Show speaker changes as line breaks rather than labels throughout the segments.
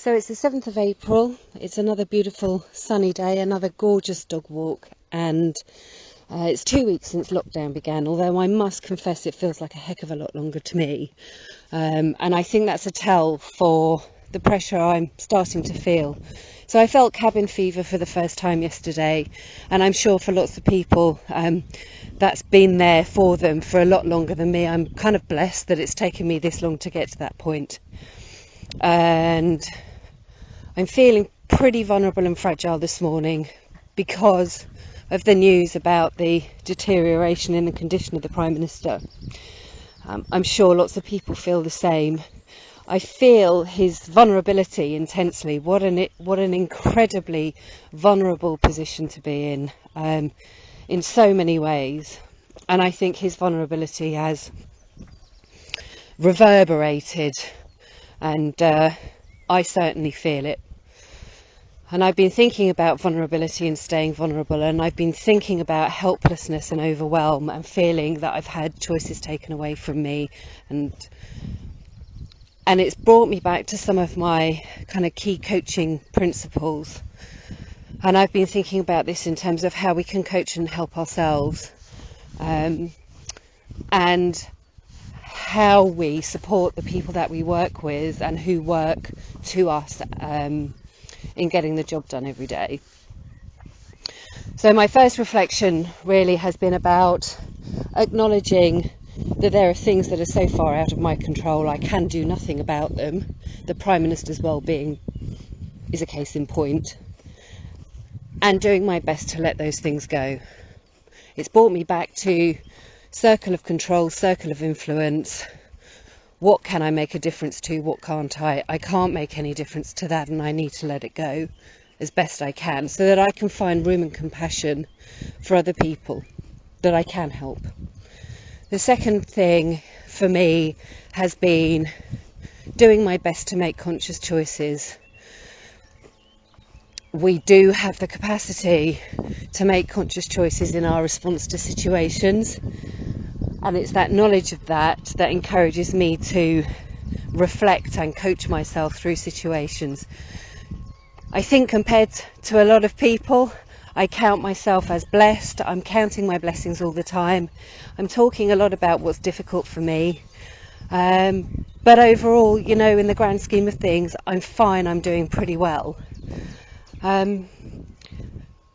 So it's the 7th of April, it's another beautiful sunny day, another gorgeous dog walk, and it's 2 weeks since lockdown began, although I must confess it feels like a heck of a lot longer to me. And I think that's a tell for the pressure I'm starting to feel. So I felt cabin fever for the first time yesterday, and I'm sure for lots of people that's been there for them for a lot longer than me. I'm kind of blessed that it's taken me this long to get to that point. And I'm feeling pretty vulnerable and fragile this morning because of the news about the deterioration in the condition of the Prime Minister. I'm sure lots of people feel the same. I feel his vulnerability intensely. What an incredibly vulnerable position to be in so many ways. And I think his vulnerability has reverberated, and I certainly feel it. And I've been thinking about vulnerability and staying vulnerable, and I've been thinking about helplessness and overwhelm and feeling that I've had choices taken away from me, and it's brought me back to some of my kind of key coaching principles. And I've been thinking about this in terms of how we can coach and help ourselves, and how we support the people that we work with and who work to us in getting the job done every day. So my first reflection really has been about acknowledging that there are things that are so far out of my control I can do nothing about them. The Prime Minister's well-being is a case in point, and doing my best to let those things go. It's brought me back to circle of control, circle of influence. What can I make a difference to? What can't I? I can't make any difference to that, and I need to let it go as best I can so that I can find room and compassion for other people that I can help. The second thing for me has been doing my best to make conscious choices. We do have the capacity to make conscious choices in our response to situations, and it's that knowledge of that encourages me to reflect and coach myself through situations. I think compared to a lot of people, I count myself as blessed. I'm counting my blessings all the time. I'm talking a lot about what's difficult for me. But overall, in the grand scheme of things, I'm fine. I'm doing pretty well.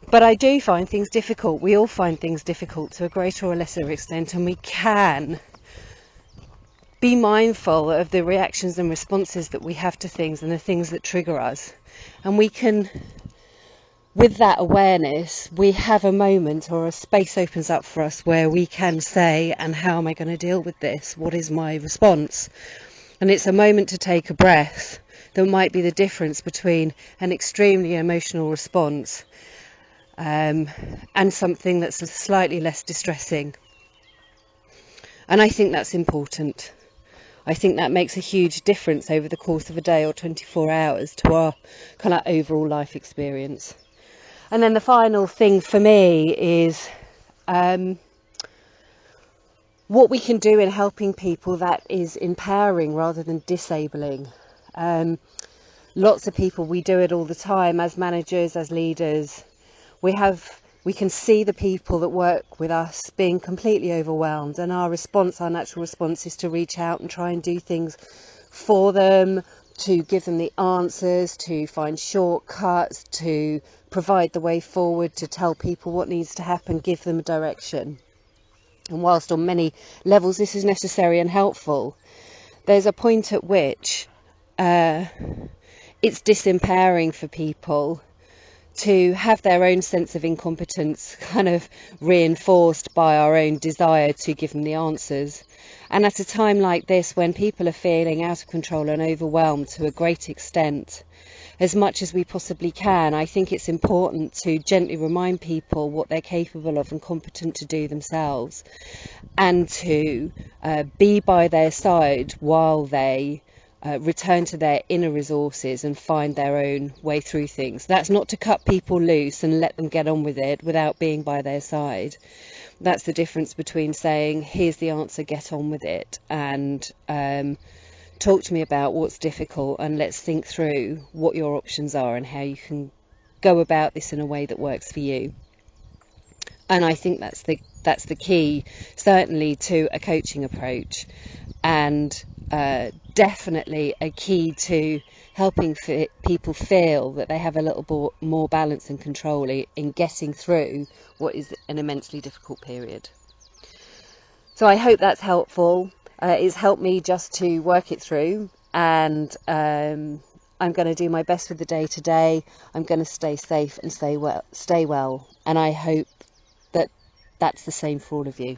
But I do find things difficult. We all find things difficult to a greater or lesser extent, and we can be mindful of the reactions and responses that we have to things and the things that trigger us. And we can, with that awareness, we have a moment or a space opens up for us where we can say, and how am I going to deal with this? What is my response? And it's a moment to take a breath that might be the difference between an extremely emotional response and something that's slightly less distressing. And I think that's important. I think that makes a huge difference over the course of a day or 24 hours to our kind of overall life experience. And then the final thing for me is what we can do in helping people that is empowering rather than disabling. Lots of people, we do it all the time as managers, as leaders. We can see the people that work with us being completely overwhelmed, and our natural response is to reach out and try and do things for them, to give them the answers, to find shortcuts, to provide the way forward, to tell people what needs to happen, give them a direction. And whilst on many levels this is necessary and helpful, there's a point at which it's disempowering for people to have their own sense of incompetence kind of reinforced by our own desire to give them the answers. And at a time like this, when people are feeling out of control and overwhelmed to a great extent, as much as we possibly can, I think it's important to gently remind people what they're capable of and competent to do themselves, and to be by their side while they return to their inner resources and find their own way through things. That's not to cut people loose and let them get on with it without being by their side. That's the difference between saying, here's the answer, get on with it, and talk to me about what's difficult, and let's think through what your options are and how you can go about this in a way that works for you. And I think that's the key, certainly, to a coaching approach, and definitely a key to helping people feel that they have a little more balance and control in getting through what is an immensely difficult period. So I hope that's helpful. It's helped me just to work it through, and I'm going to do my best with the day today. I'm going to stay safe and stay well, and I hope that that's the same for all of you.